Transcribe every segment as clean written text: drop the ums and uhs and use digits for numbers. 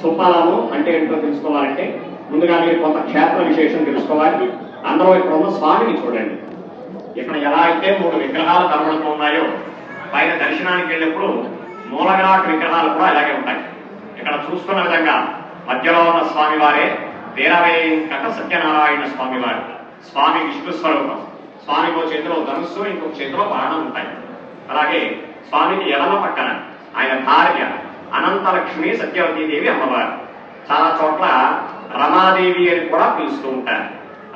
సుఫలము అంటే ఏంటో తెలుసుకోవాలంటే ముందుగా మీరు కొంత క్షేత్ర విశేషం తెలుసుకోవాలి. అందరూ ఇక్కడ ఉన్న స్వామిని చూడండి. ఇక్కడ ఎలా అయితే 3 విగ్రహాలు కనబడుతూ ఉన్నాయో పైన దర్శనానికి వెళ్ళినప్పుడు మూలవిరాట్ విగ్రహాలు కూడా అలాగే ఉంటాయి. ఇక్కడ చూస్తున్న విధంగా మధ్యలో ఉన్న స్వామి వారే వీరవేంకట సత్యనారాయణ స్వామి వారు. స్వామి విష్ణు స్వరూపం. స్వామికి చేతిలో ధనుస్సు, ఇంకొక చేతిలో బాణం ఉంటాయి. అలాగే స్వామికి ఎడమ పక్కన ఆయన భార్య అనంతలక్ష్మి సత్యవతీదేవి అమ్మవారు. చాలా చోట్ల రమాదేవి అని కూడా పిలుస్తూ ఉంటారు.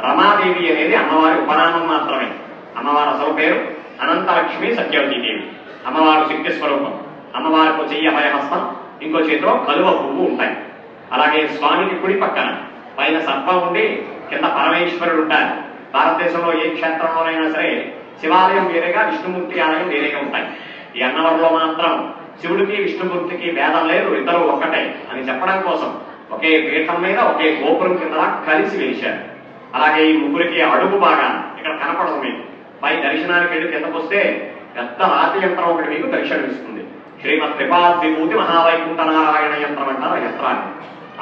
రమాదేవి అనేది అమ్మవారి ఉపనామం మాత్రమే. అమ్మవారు అసలు పేరు అనంతలక్ష్మి సత్యవతీదేవి. అమ్మవారు శక్తి స్వరూపం. అమ్మవారికి చెయ్యి అభయహస్తం, ఇంకో చేతిలో కలువ పువ్వు ఉంటాయి. అలాగే స్వామికి కుడి పక్కన పైన సర్పం ఉండి కింద పరమేశ్వరుడు ఉంటారు. భారతదేశంలో ఏ క్షేత్రంలోనైనా సరే శివాలయం వేరేగా, విష్ణుమూర్తి ఆలయం వేరేగా ఉంటాయి. ఈ అన్నవరంలో మాత్రం శివుడికి విష్ణుమూర్తికి భేదం లేదు, ఇద్దరు ఒక్కటే అని చెప్పడం కోసం ఒకే పీఠం మీద ఒకే గోపురం కింద కలిసి వెలిశారు. అలాగే ఈ ముగ్గురికి అడుగు బాగా ఇక్కడ కనపడదు. మీకు పై దర్శనానికి వెళ్ళి కిందకొస్తే పెద్ద రాతి యంత్రం ఒకటి మీకు దర్శనమిస్తుంది. శ్రీమద్ త్రిపాద్ విభూతి మహావైకుంఠ నారాయణ యంత్రం అంటారు ఆ యంత్రాన్ని.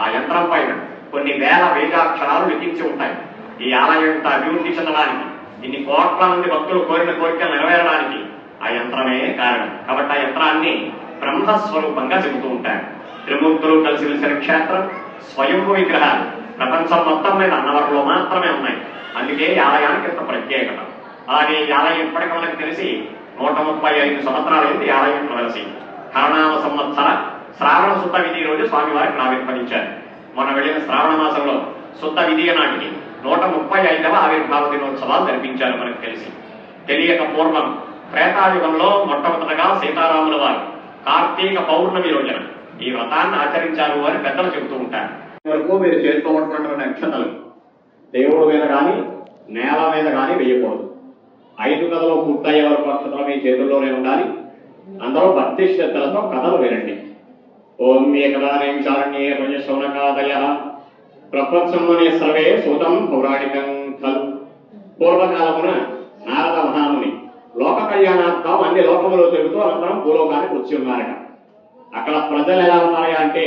ఆ యంత్రం పైన కొన్ని వేల వేదాక్షరాలు లిఖించి ఉంటాయి. ఈ ఆలయం అభివృద్ధి చెందడానికి, ఇన్ని కోట్ల మంది భక్తులు కోరిన కోరికలు నెరవేరడానికి ఆ యంత్రమే కారణం. కాబట్టి ఆ యంత్రాన్ని బ్రహ్మస్వరూపంగా చెబుతూ ఉంటారు. త్రిమూర్తులు కలిసి వెలిసిన క్షేత్రం, స్వయంభూ విగ్రహాలు ప్రపంచం మొత్తం మీద అన్నవరంలో మాత్రమే ఉన్నాయి. అందుకే ఈ ఆలయానికి ఇంత ప్రత్యేకత. అలాగే ఈ ఆలయం ఇప్పటికీ మనకు తెలిసి 135 సంవత్సరాలైంది ఈ ఆలయం వెలసి. కరణామ సంవత్సర శ్రావణ శుద్ధ విధి రోజు స్వామివారికి ఆవిర్భవించారు. మొన్న వెళ్ళిన శ్రావణ మాసంలో శుద్ధ విధి నాటికి 135వ ఆవిర్భావ దినోత్సవాలు జరిపించారు. మనకు తెలిసి తెలియక పూర్వం త్రేతాయుగంలో మొట్టమొదటగా సీతారాముల వారు కార్తీక పౌర్ణమి రోజున ఈ వ్రతాన్ని ఆచరించారు అని పెద్దలు చెబుతూ ఉంటారు. వరకు మీరు చేసుకోవటువంటి అక్షతలు దేవుడి మీద కానీ నేల మీద కానీ వేయకూడదు. 5 కథలు పూర్తయ్యే వరకు అక్షతలు మీ చేతుల్లోనే ఉండాలి. అందరూ భక్తి శ్రద్ధలతో కథలు వినండి. ఓం ఏకదానేం శారణ్యే పుణ్యశౌనకాదయ ప్రపంచంలోనే సర్వే సూతం పౌరాణికం ఖలు. పూర్వకాలమున నారద మహాముని లోక కళ్యాణార్థం అన్ని లోకములు తిరుగుతూ అనంతరం భూలోకానికి వచ్చి ఉన్నారట. అక్కడ ప్రజలు ఎలా ఉన్నారా అంటే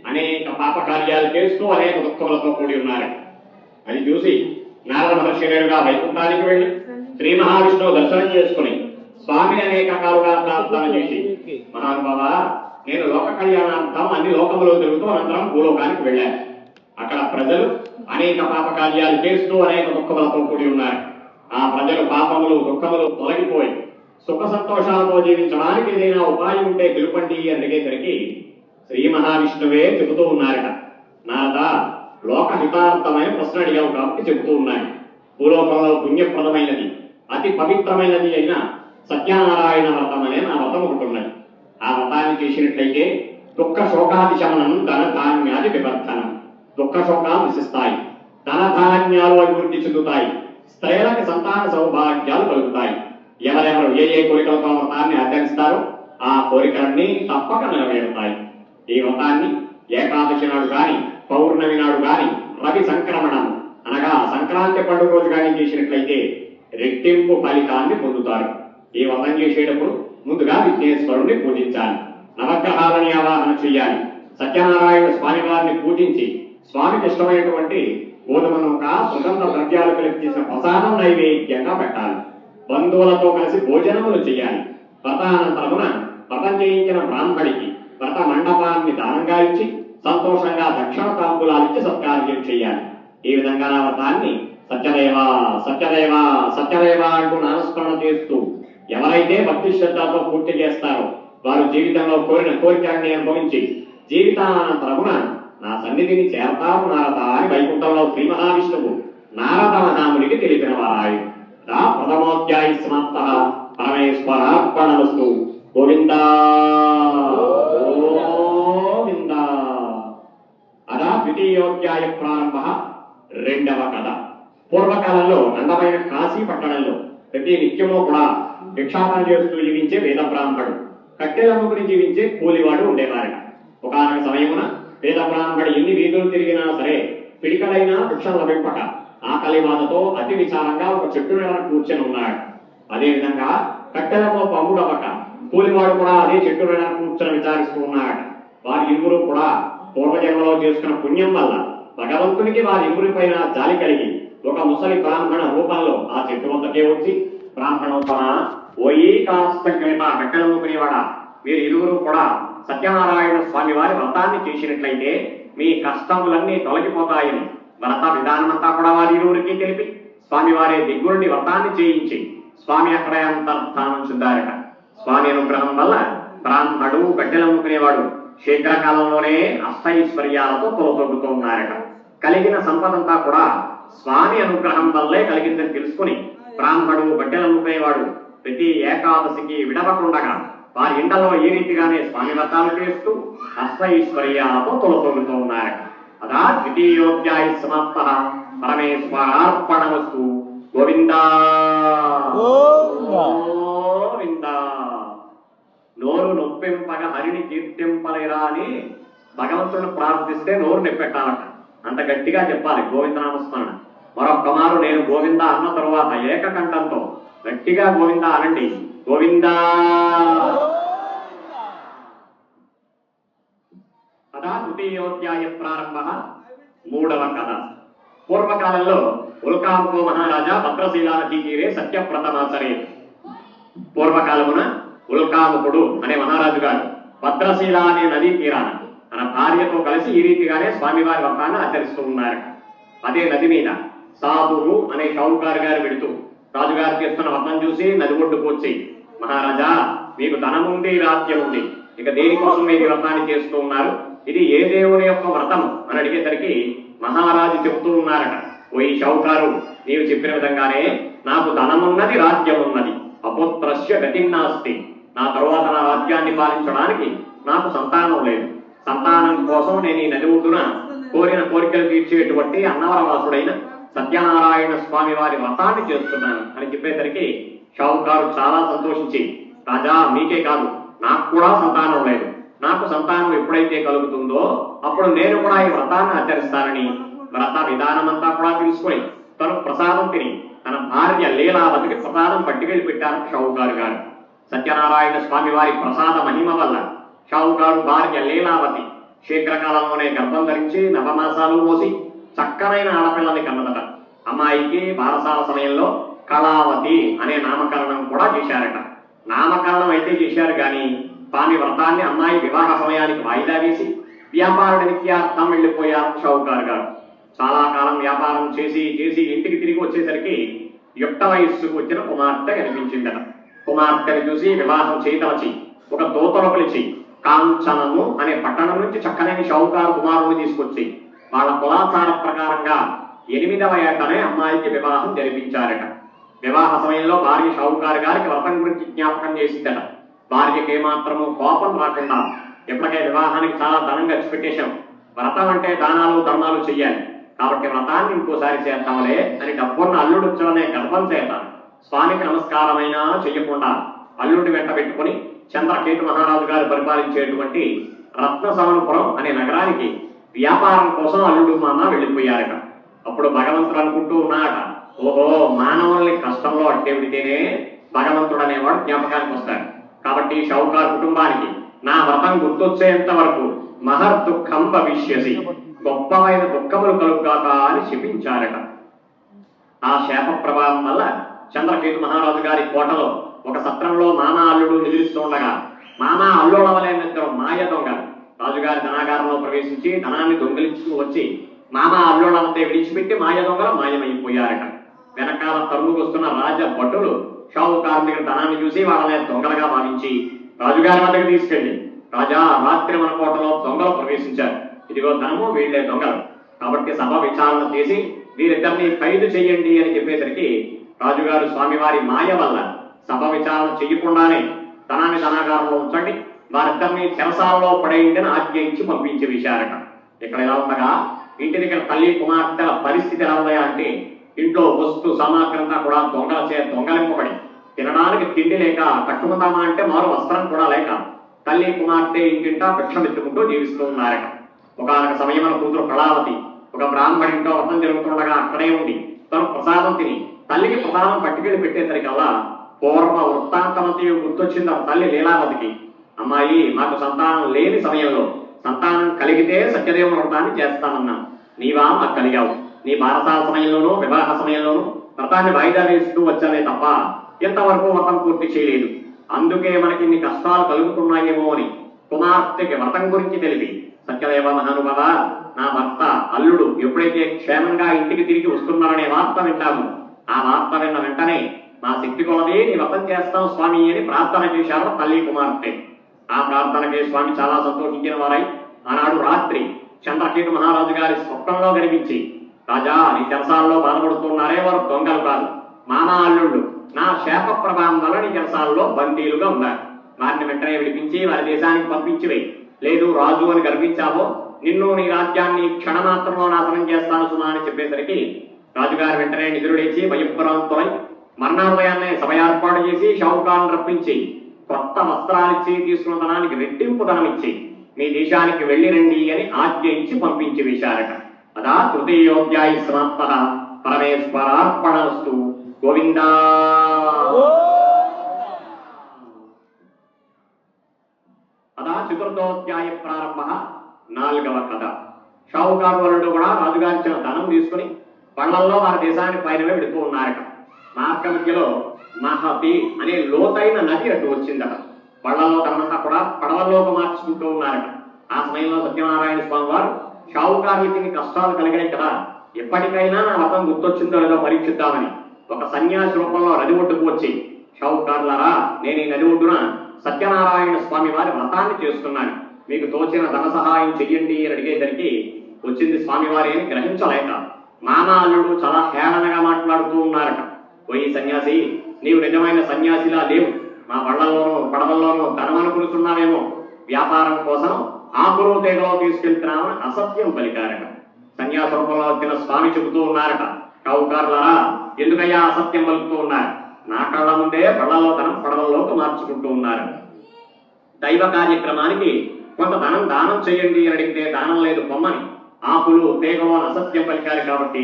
అనేక పాప కార్యాలు చేస్తూ అనేక దుఃఖములతో కూడి ఉన్నారు. అది చూసి నారద మహర్షి నేరుగా వైకుంఠానికి వెళ్లి శ్రీ మహావిష్ణువు దర్శనం చేసుకుని స్వామిని అనేక కాలుగా ప్రార్థన చేసి, మహానుభావ, నేను లోక కళ్యాణార్థం అన్ని లోకములు తిరుగుతూ అనంతరం భూలోకానికి వెళ్ళాను. అక్కడ ప్రజలు అనేక పాప కార్యాలు చేస్తూ అనేక దుఃఖములతో కూడి ఉన్నారు. ఆ ప్రజలు పాపములు దుఃఖములు తొలగిపోయి సుఖ సంతోషాలతో జీవించడానికి ఏదైనా ఉపాయం ఉంటే తెలుపండి అని అడిగేసరికి శ్రీ మహావిష్ణువే చెబుతూ ఉన్నారట. నారద, లోక హితార్థమైన ప్రశ్న అడిగావు కాబట్టి చెబుతూ ఉన్నాయి. భూలోకంలో పుణ్యప్రదమైనది అతి పవిత్రమైనది అయిన సత్యనారాయణ వ్రతం అనే నా వ్రతం ఒకటి ఉన్నది. ఆ వ్రతాన్ని చేసినట్లయితే దుఃఖ శోకాది శమనం, ధన ధాన్యాది వివర్ధనం. దుఃఖ శోకాలు నశిస్తాయి, ధన ధాన్యాలు అభివృద్ధి చెందుతాయి, స్త్రీలకు సంతాన సౌభాగ్యాలు కలుగుతాయి. ఎవరెవరు ఏ ఏ కోరికలతో వ్రతాన్ని ఆచరిస్తారో ఆ కోరికలన్నీ తప్పక నెరవేరుతాయి. ఈ వ్రతాన్ని ఏకాదశి నాడు గాని, పౌర్ణమి నాడు గాని, రవి సంక్రమణం అనగా సంక్రాంతి పండుగ రోజు గాని చేసినట్లయితే రెట్టింపు ఫలితాన్ని పొందుతారు. ఈ వ్రతం చేసేటప్పుడు ముందుగా విఘ్నేశ్వరుణ్ణి పూజించాలి. నవగ్రహాలని ఆవాహన చేయాలి. సత్యనారాయణ స్వామి వారిని పూజించి స్వామికి ఇష్టమైనటువంటి గోధుమను సుగంధ ద్రవ్యాలు కలిపి చేసిన ప్రసాదం నైవేద్యంగా పెట్టాలి. బంధువులతో కలిసి భోజనములు చేయాలి. వ్రతానంతరమున వ్రతం చేయించిన బ్రాహ్మడికి వ్రత మండపాన్ని దానంగా ఇచ్చి సంతోషంగా దక్షిణ తాంబూలాలిచ్చి సత్కార్యం చేయాలి. ఈ విధంగా నా వ్రతాన్ని సత్యదేవ సత్యదేవ సత్యదేవ అంటూ నామస్మరణ చేస్తూ ఎవరైతే భక్తి శ్రద్ధతో పూర్తి చేస్తారో వారు జీవితంలో కోరిన కోరికల్ని అనుభవించి జీవితానంతరమున నా సన్నిధిని చేరతారు నారద అని వైకుంఠంలో శ్రీ మహావిష్ణువు నారద మహామునికి తెలిపిన వారాయు. ప్రథమోధ్యాయ సమాప్త. పరమేశ్వరార్పణమస్తు. గోవిందా గోవిందా. అదా ద్వితీయోధ్యాయ ప్రారంభ. 2వ కథ. పూర్వకాలంలో అందమైన కాశీ పట్టణంలో ప్రతి నిత్యము కూడా భిక్షాటన చేస్తూ జీవించే వేద బ్రాహ్మణుడు, కట్టెలమ్ముకుని జీవించే కూలివాడు ఉండేవారట. ఒకనొక సమయమున వేద బ్రాహ్మణుడు ఎన్ని వీధులు తిరిగినా సరే పిడికలైనా భిక్ష లభింపక ఆకలి బాధతో అతి విచారంగా ఒక చెట్టు మీద కూర్చొని ఉన్నాడు. అదేవిధంగా కట్టెలతో పమ్ముడవక కూలివాడు కూడా అదే చెట్టు మీద కూర్చొని విచారిస్తూ ఉన్నాడు. వారి ఇరువురు కూడా పూర్వజన్మలో చేసుకున్న పుణ్యం వల్ల భగవంతునికి వారి ఇరువురిపైన జాలి కలిగి ఒక ముసలి బ్రాహ్మణ రూపంలో ఆ చెట్టు వద్దకే వచ్చి బ్రాహ్మణోత్తమ ఓయి కాస్త రెక్కలమ్ముకునేవాడా, మీరు ఇరువురు కూడా సత్యనారాయణ స్వామి వారి వ్రతాన్ని చేసినట్లయితే మీ కష్టములన్నీ తొలగిపోతాయని వ్రత విధానమంతా కూడా వారి ఇరువురికి తెలిపి స్వామివారి దిగ్గురుడి వ్రతాన్ని చేయించి స్వామి అక్కడే అంతర్ధానం చెందారట. స్వామి అనుగ్రహం వల్ల బ్రాహ్మడు గడ్డెలమ్ముకునేవాడు శీఘ్రకాలంలోనే అష్టైశ్వర్యాలతో తొలతొడుతూ ఉన్నారట. కలిగిన సంపదంతా కూడా స్వామి అనుగ్రహం వల్లే కలిగిందని తెలుసుకుని బ్రాహ్మడు గడ్డెలమ్ముకునేవాడు ప్రతి ఏకాదశికి విడవకుండగా వారి ఇంటలో ఈ రీతిగానే స్వామి వ్రతాలు చేస్తూ అష్టైశ్వర్యాలతో తొలతొడుతూ ఉన్నారట. అదా ద్వితీయోధ్యాయ సమాప్త. పరమేశ్వరార్పణమస్తు. గోవిందా గోవిందా. నోరు నొప్పింపగ హరిని కీర్తింపలేరా అని భగవంతుని ప్రార్థిస్తే నోరు నొప్పెట్టాలట. అంత గట్టిగా చెప్పాలి గోవిందనామస్మరణ. మరొక్క మారు నేను గోవింద అన్న తరువాత ఏకకంఠంతో గట్టిగా గోవింద అనండి. గోవిందా. కథ తృతీయోధ్యాయ ప్రారంభ. మూడవ కథ. పూర్వకాలంలో ఉల్కాముకో మహారాజా భద్రశీలానదీ తీరే సత్యవ్రతమాచరే. పూర్వకాలమున ఉల్కాముకుడు అనే మహారాజు గారు భద్రశీల అనే నదీ తీరాన తన భార్యతో కలిసి ఈ రీతిగానే స్వామివారి వ్రతాన్ని ఆచరిస్తూ ఉన్నారు. అదే నది మీద సాధువు అనే షావుకారు గారు వెడుతూ రాజుగారు చేస్తున్న వ్రతం చూసి నది ఒడ్డుకు వచ్చి, మహారాజా మీకు ధనముంది, రాజ్యం ఉంది, ఇక దేనికోసం మీరు వ్రతాన్ని చేస్తూ ఉన్నారు, ఇది ఏ దేవుని యొక్క వ్రతం అని అడిగేసరికి మహారాజు చెబుతూ ఉన్నారట, ఓ ఈ షావుకారు, నీవు చెప్పిన విధంగానే నాకు ధనమున్నది, రాజ్యం ఉన్నది, అపుత్రస్య గతిన్నాస్తి, నా తరువాత నా రాజ్యాన్ని పాలించడానికి నాకు సంతానం లేదు, సంతానం కోసం నేను ఈ నది ఒడ్డున కోరిన కోరికలు తీర్చేటువంటి అన్నవరవాసుడైన సత్యనారాయణ స్వామి వారి వ్రతాన్ని చేస్తున్నాను అని చెప్పేసరికి షావుకారు చాలా సంతోషించి, రాజా మీకే కాదు నాకు కూడా సంతానం లేదు, నాకు సంతానం ఎప్పుడైతే కలుగుతుందో అప్పుడు నేను కూడా ఈ వ్రతాన్ని ఆచరిస్తానని వ్రత విధానమంతా కూడా తెలుసుకొని తను ప్రసాదం తిని తన భార్య లీలావతికి ప్రసాదం పట్టుకెళ్ళి పెట్టారు షావుకారు గారు. సత్యనారాయణ స్వామి వారి ప్రసాద మహిమ వల్ల షావుకారు భార్య లీలావతి శీఘ్రకాలంలోనే గర్భం ధరించి నవమాసాలు మోసి చక్కనైన ఆడపిల్లని కన్నదట. అమ్మాయికి బారసాల సమయంలో కళావతి అనే నామకరణం కూడా చేశారట. నామకరణం అయితే చేశారు కానీ స్వామి వ్రతాన్ని అమ్మాయి వివాహ సమయానికి వాయిదా వేసి వ్యాపార నిత్యార్థం వెళ్లిపోయారు షావుకారు గారు. చాలా కాలం వ్యాపారం చేసి చేసి ఇంటికి తిరిగి వచ్చేసరికి యుక్త వయస్సుకు వచ్చిన కుమార్తె కనిపించిందట. కుమార్తెను చూసి వివాహం చేయదలచి ఒక దూతను పిలిచి కాంచనము అనే పట్టణం నుంచి చక్కనైన షావుకారు కుమారుని తీసుకొచ్చి వాళ్ళ కులాచార ప్రకారంగా 8వ ఏటనే అమ్మాయికి వివాహం జరిపించారట. వివాహ సమయంలో భార్య షావుకారు గారికి వ్రతం గురించి జ్ఞాపకం చేసిందట. భార్యకి ఏమాత్రము కోపం రాకుండా, ఎప్పటికే వివాహానికి చాలా ధనం ఖర్చు పెట్టేశాం, వ్రతం అంటే దానాలు ధర్మాలు చెయ్యాలి కాబట్టి వ్రతాన్ని ఇంకోసారి చేద్దాంలే అని డబ్బున్న అల్లుడుచ్చనే గర్భం చేత స్వామికి నమస్కారమైనా చెయ్యకుండా అల్లుడిని వెంట పెట్టుకుని చంద్రకేతు మహారాజు గారు పరిపాలించేటువంటి రత్నసవనపురం అనే నగరానికి వ్యాపారం కోసం అల్లుడు మామ వెళ్ళిపోయారట. అప్పుడు భగవంతుడు అనుకుంటూ ఉన్నాడట, ఓహో మానవుల్ని కష్టంలో అట్టే విడితేనే భగవంతుడు అనేవాడు జ్ఞాపకానికి వస్తాడు, కాబట్టి షావుకారు కుటుంబానికి నా వ్రతం గుర్తొచ్చేంత వరకు మహర్ దుఃఖం భవిష్యసి, గొప్పమైన దుఃఖములు కలుగుగాక అని శపించారట. ఆ శాప ప్రభావం వల్ల చంద్రకేతు మహారాజు గారి కోటలో ఒక సత్రంలో మామ అల్లుడు నిద్రిస్తూ ఉండగా మామ అల్లుడు అవలేనిద్దరు మాయ దొంగ రాజుగారి ధనాగారంలో ప్రవేశించి ధనాన్ని దొంగిలించుకు వచ్చి మామ అల్లుళ్ళంతా విడిచిపెట్టి మాయ దొంగలు మాయమైపోయారట. వెనకాల తరుముకొస్తున్న రాజ భటులు షావుకారు దగ్గర ధనాన్ని చూసి వాళ్ళని దొంగలుగా భావించి రాజుగారి వద్దకు తీసుకెళ్లి, రాజా రాత్రి మన కోటలో దొంగలు ప్రవేశించారు, ఇదిగో ధనము వీళ్లే దొంగలు, కాబట్టి సభ విచారణ చేసి వీరిద్దరిని ఖైదు చెయ్యండి అని చెప్పేసరికి రాజుగారు స్వామివారి మాయ వల్ల సభ విచారణ చెయ్యకుండానే ధనాన్ని ధనాగారంలో ఉంచండి, వారిద్దరిని చెరసాలలో పడేయండి అని ఆజ్ఞ ఇచ్చి పంపించి వేశారట. ఇక్కడ ఎలా ఉండగా ఇంటి దగ్గర తల్లి కుమార్తెల పరిస్థితి ఎలా ఉన్నాయా అంటే ఇంట్లో వస్తు సామాగ్రంతా కూడా దొంగల దొంగలింపబడి తినడానికి తిండి లేక కట్టుకుందామా అంటే మారు వస్త్రం కూడా లేక తల్లి కుమార్తె ఇంటింటా భిక్షమెత్తుకుంటూ జీవిస్తూ ఉన్నారట. ఒకనొక సమయంలో కూతురు కళావతి ఒక బ్రాహ్మణింటో వ్రతం జరుగుతుండగా అక్కడే ఉండి తను ప్రసాదం తిని తల్లికి ప్రసాదం పట్టుకెళ్ళి పెట్టేసరికల్లా పూర్వ వృత్తాంతమంతి గుర్తొచ్చింది ఆ తల్లి లీలావతికి. అమ్మాయి మాకు సంతానం లేని సమయంలో సంతానం కలిగితే సత్యదేవుని వ్రతాన్ని చేస్తానన్నాను. నీవా మాకు కలిగావు. నీ బారసాల సమయంలోనూ వివాహ సమయంలోనూ వ్రతాన్ని వాయిదా వేస్తూ వచ్చానే తప్ప ఇంతవరకు వ్రతం పూర్తి చేయలేదు. అందుకే మనకి ఇన్ని కష్టాలు కలుగుతున్నాయేమో అని కుమార్తెకి వ్రతం గురించి తెలిపి, సత్యదేవ మహానుభవ, నా భర్త అల్లుడు ఎప్పుడైతే క్షేమంగా ఇంటికి తిరిగి వస్తున్నారనే వార్త వింటాము, ఆ వార్త విన్న వెంటనే మా శక్తి కొలది నీ వ్రతం చేస్తాం స్వామి అని ప్రార్థన చేశారు తల్లి కుమార్తె. ఆ ప్రార్థనకి స్వామి చాలా సంతోషించిన వారై ఆనాడు రాత్రి చంద్రకేతు మహారాజు గారి స్వప్నంలో కనిపించి, రాజా నీ చెరసాల్లో బాధపడుతున్నారే, వారు దొంగలు కాదు, మామా అల్లుళ్ళు, నా శాప ప్రభావం వల్ల నీ చెరసాల్లో బందీలుగా ఉన్నారు. వారిని వెంటనే విడిపించి వారి దేశానికి పంపించివే. లేదు రాజు అని గర్వించావో నిన్ను నీ రాజ్యాన్ని క్షణమాత్రంలో నాశనం చేస్తాను సుమా అని చెప్పేసరికి రాజుగారు వెంటనే నిద్రులేచి భయభ్రాంతులై మరణోదయాన్నే సభ ఏర్పాటు చేసి షావుకారును రప్పించి కొత్త వస్త్రాలిచ్చి తీసుకున్న ధనానికి రెట్టింపు ధనం ఇచ్చి మీ దేశానికి వెళ్ళి రండి అని ఆజ్ఞ ఇచ్చి పంపించి వేశారట. అదా తృతీయోధ్యాయ సమాప్త. పరమేశ్వరార్పణస్తు. గోవిందా. అదా చతుర్థోధ్యాయ ప్రారంభ. 4వ కథ. షావుకారు వరుడు కూడా రాజుగారి ఇచ్చిన ధనం తీసుకుని పళ్లల్లో వారి దేశానికి పైనవే వెళుతూ ఉన్నారట. మార్గ మధ్యలో మహతి అనే లోతైన నది అటు వచ్చిందట. పళ్లలో ధనమంతా కూడా పడవల్లోకి మార్చుకుంటూ ఉన్నారట. ఆ సమయంలో సత్యనారాయణ స్వామి వారు షావుకారులకి ఇన్ని కష్టాలు కలిగాయి కదా, ఎప్పటికైనా నా మతం గుర్తొచ్చిందో లేదో పరీక్షిద్దామని ఒక సన్యాసి రూపంలో నది ఒడ్డుకు వచ్చి, షావుకారులారా, నేను ఈ నది ఒడ్డున సత్యనారాయణ స్వామి వారి వ్రతాన్ని చేస్తున్నాను, మీకు తోచిన ధన సహాయం చెయ్యండి అని అడిగేసరికి వచ్చింది స్వామివారి అని గ్రహించలేక మామ అల్లుడు చాలా హేళనగా మాట్లాడుతూ ఉన్నారట. పోయి సన్యాసి, నీవు నిజమైన సన్యాసిలా లేవు, మా పళ్లలోనూ పడవల్లోనూ ధనం అనుకున్నావేమో, వ్యాపారం కోసం ఆకులు తేగలో తీసుకెళ్తున్నామని అసత్యం పలికారట. సన్యాస రూపంలో వచ్చిన స్వామి చెబుతూ ఉన్నారట, షావుకారులారా, ఎందుకయ్యా అసత్యం పలుకుతూ ఉన్నారు? నా కళ్ళ ముందే పళ్లలో ధనం పడవల్లోకి మార్చుకుంటూ ఉన్నారు. దైవ కార్యక్రమానికి కొంత ధనం దానం చేయండి అని అడిగితే దానం లేదు పొమ్మని ఆకులు తేగలో అసత్యం పలికారు కాబట్టి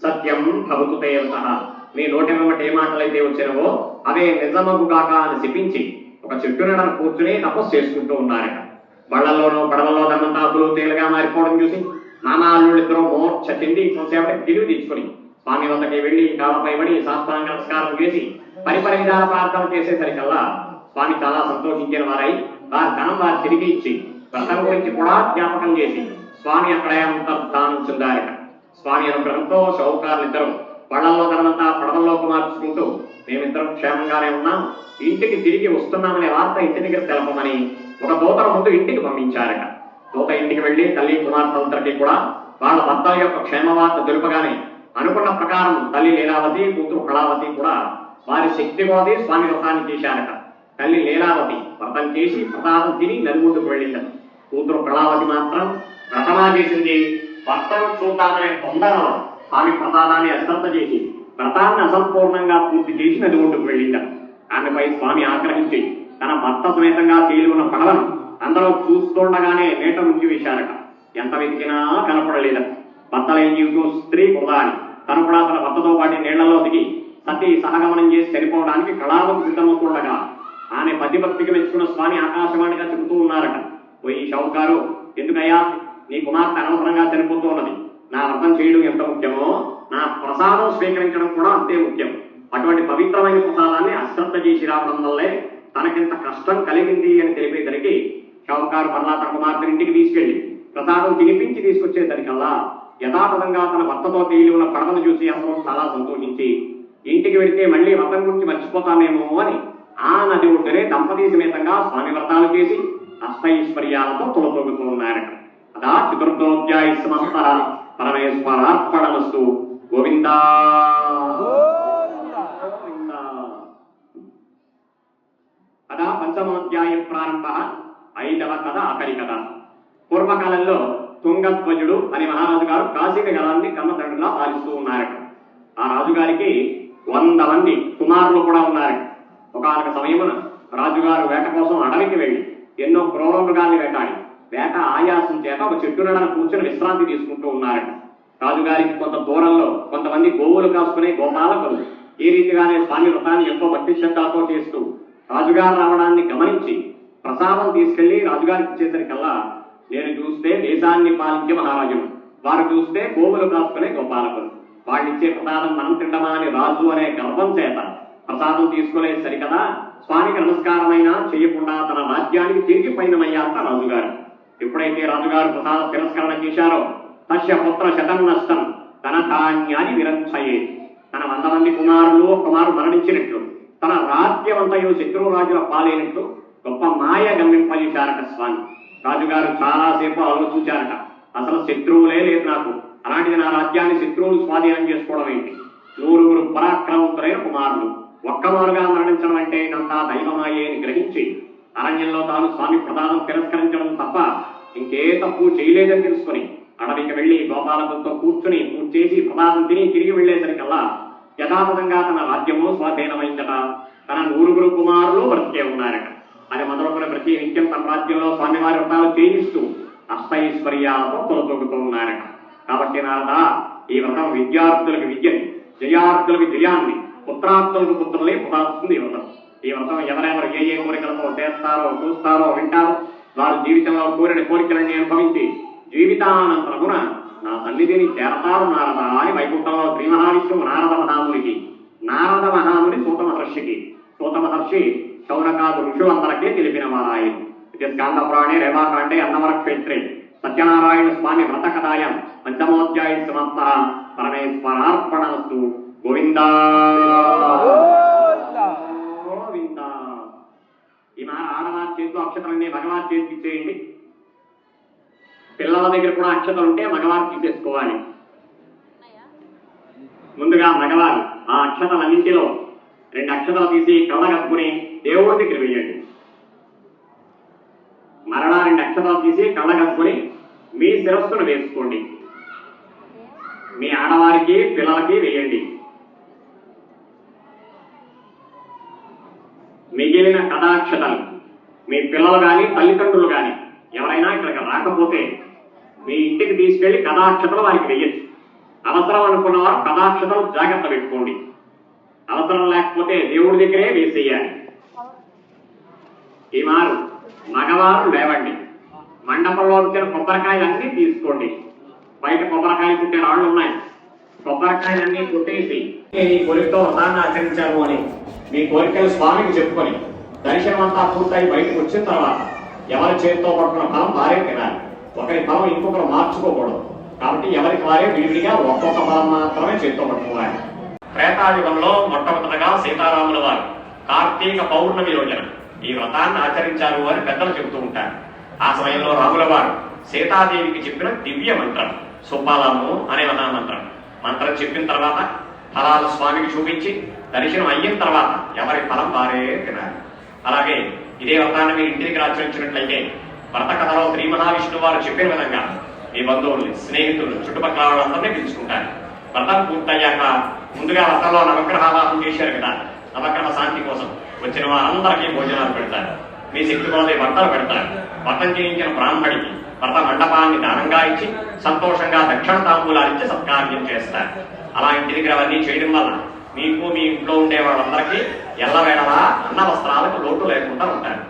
సత్యం భవతు తేవతః, మీ నోటి వెంబట ఏ మాటలైతే వచ్చినవో అవే నిజమగుగాక అని శపించి ఒక చెట్టు నడన కూర్చుని తపస్సు చేసుకుంటూ ఉన్నారట. బళ్లల్లోనూ పడవల్లో ధనంతా ఆకులు తేలుగా మారిపోవడం చూసి మామా అల్లుళ్ళిద్దరూ మోర్చ చెంది కొంతసేపటి తెలివి తెచ్చుకుని స్వామి వద్దకి వెళ్లి కాళ్ళపై పడి శాస్త్రాంగ నమస్కారం చేసి పరిపరి విధాల ప్రార్థన చేసేసరికల్లా స్వామి చాలా సంతోషించిన వారై వారి ధనం వారు తిరిగి ఇచ్చి వ్రతం గురించి కూడా జ్ఞాపకం చేసి స్వామి అక్కడ అంతర్ధానం చెందారట. స్వామి అనుగ్రహంతో షావుకారులిద్దరూ పళ్లల్లో ధనమంతా పడవల్లోకి మార్చుకుంటూ మేమిద్దరం క్షేమంగానే ఉన్నాం, ఇంటికి తిరిగి వస్తున్నామనే వార్త ఇంటి దగ్గర తెలపమని ఒక దూతల ముందు ఇంటికి పంపించారట. దూత ఇంటికి వెళ్లి తల్లి కుమార్తెలందరికీ కూడా వాళ్ళ భర్తల యొక్క క్షేమ వార్త తెలుపగానే అనుకున్న ప్రకారం తల్లి లీలావతి, కూతురు కళావతి కూడా వారి శక్తి కొలది స్వామి వ్రతాన్ని చేశారట. తల్లి లీలావతి వ్రతం చేసి ప్రసాదం తిని నలుగుండుకు వెళ్ళిందట. కూతురు కళావతి మాత్రం వ్రతమా చేసింది, భర్తను చూద్దామనే తొందరలో స్వామి ప్రసాదాన్ని అశ్రద్ధ చేసి వ్రతాన్ని అసంపూర్ణంగా పూర్తి చేసి నలుగుండుకు వెళ్ళిందట. ఆమెపై స్వామి ఆగ్రహించి తన భర్త సమేతంగా తేలి ఉన్న పడవను అందరూ చూస్తుండగానే మేట నుంచి వేశారట. ఎంత వెతికినా కనపడలేదట. భర్తలేని జీవితం స్త్రీ కూడా అని తను కూడా తన భర్తతో పాటు నీళ్లలో దిగి సతీ సహగమనం చేసి చనిపోవడానికి కళావతి సిద్ధమవుతుండగా ఆమె పతిభక్తికి మెచ్చుకున్న స్వామి ఆకాశవాణిగా చెబుతూ ఉన్నారట. పోయి షావుకారు, ఎందుకయ్యా నీ కుమార్తె అనవసరంగా చనిపోతూ ఉన్నది, నా వ్రతం చేయడం ఎంత ముఖ్యమో నా ప్రసాదం స్వీకరించడం కూడా అంతే ముఖ్యం. అటువంటి పవిత్రమైన ప్రసాదాన్ని అశ్రద్ధ చేసి రావడం వల్లే తనకింత కష్టం కలిగింది అని తెలిపేసరికి షావుకారు మరలా తన కుమార్తె ఇంటికి తీసుకెళ్లి ప్రసాదం తినిపించి తీసుకొచ్చేసరికల్లా యథాతథంగా తన భర్తతో తేలి ఉన్న పడవను చూసి అందరూ చాలా సంతోషించి ఇంటికి వెళితే మళ్ళీ వ్రతం గురించి మర్చిపోతామేమో అని ఆ నది ఒడ్డునే దంపతీ సమేతంగా స్వామి వ్రతాలు చేసి అష్టైశ్వర్యాలతో తొలతొగుతూ ఉన్నారట. అదా చతుర్థోధ్యాయ సమాప్త. పరమేశ్వరార్పణమస్తు. గోవిందా. అదా పంచమోధ్యాయ ప్రారంభ. 5వ కథ, ఆఖరి కథ. పూర్వకాలంలో తుంగధ్వజుడు అనే మహారాజు గారు కాశీక గలాన్ని కమ్మతండ్రులా పాలిస్తూ ఉన్నారట. ఆ రాజుగారికి 100 మంది కుమారులు కూడా ఉన్నారట. ఒకనొక సమయమున రాజుగారు వేట కోసం అడవికి వెళ్లి ఎన్నో క్రూర మృగాల్ని వేటాడి వేట ఆయాసం చేత ఒక చెట్టు నడన కూర్చొని విశ్రాంతి తీసుకుంటూ ఉన్నారట. రాజుగారికి కొంత దూరంలో కొంతమంది గోవులు కాసుకునే గోపాలకులు ఈ రీతిగానే స్వామి వ్రతాన్ని ఎంతో భక్తి శ్రద్ధలతో చేస్తూ రాజుగారు రావడాన్ని గమనించి ప్రసాదం తీసుకెళ్లి రాజుగారికి ఇచ్చేసరికల్లా నేను చూస్తే దేశాన్ని పాలించే మహారాజులు, వారు చూస్తే గోవులు కాసుకునే గోపాలకులు. వాళ్ళిచ్చే ప్రసాదం మనం తిండమా అని రాజు అనే గర్వం చేత ప్రసాదం తీసుకునేది సరికదా, స్వామికి నమస్కారమైనా చేయకుండా తన రాజ్యానికి తిరిగి పయనమయ్యారట రాజుగారు. ఎప్పుడైతే రాజుగారు ప్రసాద తిరస్కరణ చేశారో తస్య పుత్ర శతం నష్టం తన ధాన్యాన్ని విరంచయే, తన 100 మంది కుమారులు కుమారు మరణించినట్లు, తన రాజ్యమంతయు శత్రురాజుల పాలైనట్లు గొప్ప మాయ గమ్మింపజేశారట స్వామి. రాజుగారు చాలాసేపు ఆలోచించారట. అసలు శత్రువులే లేదు నాకు, అలాంటిది నా రాజ్యాన్ని శత్రువులు స్వాధీనం చేసుకోవడం ఏంటి? 100 పరాక్రమవంతులైన కుమారులు ఒక్కమారుగా మరణించడం అంటే ఇదంతా దైవమాయే అని గ్రహించి అరణ్యంలో తాను స్వామి ప్రసాదం తిరస్కరించడం తప్ప ఇంకే తప్పు చేయలేదని తెలుసుకుని అడవికి వెళ్లి గోపాలకులతో కూర్చుని పూజ చేసి ప్రసాదం తిని తిరిగి వెళ్లేసరికల్లా యథాతథంగా తన రాజ్యము స్వాధీనమైందట. తన 100 కుమారులు బ్రతికే ఉన్నారట. అది మొదలుకొని ప్రతి నిత్యం తన రాజ్యంలో స్వామివారి వ్రతాలు చేయిస్తూ అష్టైశ్వర్యాలతో తొలతొక్కుతూ ఉన్నారట. కాబట్టి నారద, ఈ వ్రతం విద్యార్థులకు విద్యని, జయార్థులకు జయాన్ని, పుత్రార్థులకు పుత్రులే ప్రసాదిస్తుంది ఈ వ్రతం. ఈ వ్రతం ఎవరెవరు ఏ ఏ కోరికలతో చేస్తారో, చూస్తారో, వింటారో వారు జీవితంలో కోరిన కోరికలన్నీ అనుభవించి జీవితానంతరమున నా సన్నిధిని చేరతారు నారద అని వైకుంఠంలో శ్రీ మహావిష్ణువు నారద మహాముని సూత మహర్షికి, సూత మహర్షి శౌనకాదు ఋషులందరికీ తెలిపిన వారాయన. ఇది స్కాంద పురాణే రేవాకాండే అన్నవర క్షేత్రే సత్యనారాయణ స్వామి వ్రత కథాయం పంచమోధ్యాయ సమాప్త. పరమేశ్వరార్పణమస్తు. గోవిందా గోవిందా. ఈ మాట ఆడవారి చేతిలో అక్షతలన్నీ మగవారి చేతికి ఇచ్చేయండి. పిల్లల దగ్గర కూడా అక్షతలు ఉంటే మగవారు తీసేసుకోవాలి. ముందుగా మగవారు ఆ అక్షతలన్నింటిలో 2 అక్షతలు తీసి కళ్ళ కప్పుకుని దేవుడి దగ్గర వేయండి. మరలా 2 అక్షతలు తీసి కళ్ళ కప్పుకుని మీ శిరస్సును వేసుకోండి. మీ ఆడవారికి పిల్లలకి వేయండి. మిగిలిన కథాక్షతలు మీ పిల్లలు కానీ తల్లిదండ్రులు కానీ ఎవరైనా ఇక్కడికి రాకపోతే మీ ఇంటికి తీసుకెళ్లి కథాక్షతలు వారికి వేయచ్చు. అవసరం అనుకున్న వారు కథాక్షతలు జాగ్రత్త పెట్టుకోండి. అవసరం లేకపోతే దేవుడి దగ్గరే వేసేయాలి. ఈ మారు మగవారు లేవండి. మండపంలో వచ్చిన కొబ్బరికాయలన్నీ తీసుకోండి. బయట కొబ్బరికాయలు పుట్టే రాళ్ళు ఉన్నాయి. కొబ్బరికాయలన్నీ కొట్టేసి ఈ కోరికతో వ్రతాన్ని ఆచరించారు అని మీ కోరికలు స్వామికి చెప్పుకొని దర్శనం అంతా పూర్తయి బయటకు వచ్చిన తర్వాత ఎవరి చేతితో పడుతున్న ఫలం వారే తినాలి. ఒకరి ఫలం ఇంకొకరు మార్చుకోకూడదు. కాబట్టి ఎవరికి వారే విడివిడిగా ఒక్కొక్క ఫలం మాత్రమే చేతితో పట్టుకోవాలి. త్రేతాయుగంలో మొట్టమొదటగా సీతారాముల వారు కార్తీక పౌర్ణమి రోజున ఈ వ్రతాన్ని ఆచరించారు అని పెద్దలు చెబుతూ ఉంటారు. ఆ సమయంలో రాముల వారు సీతాదేవికి చెప్పిన దివ్య మంత్రం సుపాలము అనే మహామంత్రం. మంత్రం చెప్పిన తర్వాత ఫలాలు స్వామికి చూపించి దర్శనం అయిన తర్వాత ఎవరి ఫలం వారే తినాలి. అలాగే ఇదే వ్రతాన్ని మీరు ఇంటికి ఆచరించినట్లయితే వ్రత కథలో శ్రీ మహావిష్ణువు వారు చెప్పిన విధంగా మీ బంధువుల్ని, స్నేహితులు, చుట్టుపక్కల వాళ్ళందరినీ పిలుచుకుంటారు. వ్రతం పూర్తయ్యాక ముందుగా వ్రతంలో నవగ్రహావాహం చేశారు కదా, నవగ్రహ శాంతి కోసం వచ్చిన వారందరికీ భోజనాలు పెడతారు. మీ శక్తి కొలది వంటలు పెడతారు. వ్రతం చేయించిన బ్రాహ్మడికి వ్రత మండపాన్ని దానంగా ఇచ్చి సంతోషంగా దక్షిణ తాంబూలాలు ఇచ్చి సత్కార్యం చేస్తారు. అలా ఇంటి దగ్గర అవన్నీ చేయడం వల్ల మీకు మీ ఇంట్లో ఉండే వాళ్ళందరికీ ఎల్లవేళలా అన్న వస్త్రాలకు లోటు లేకుండా ఉంటారు.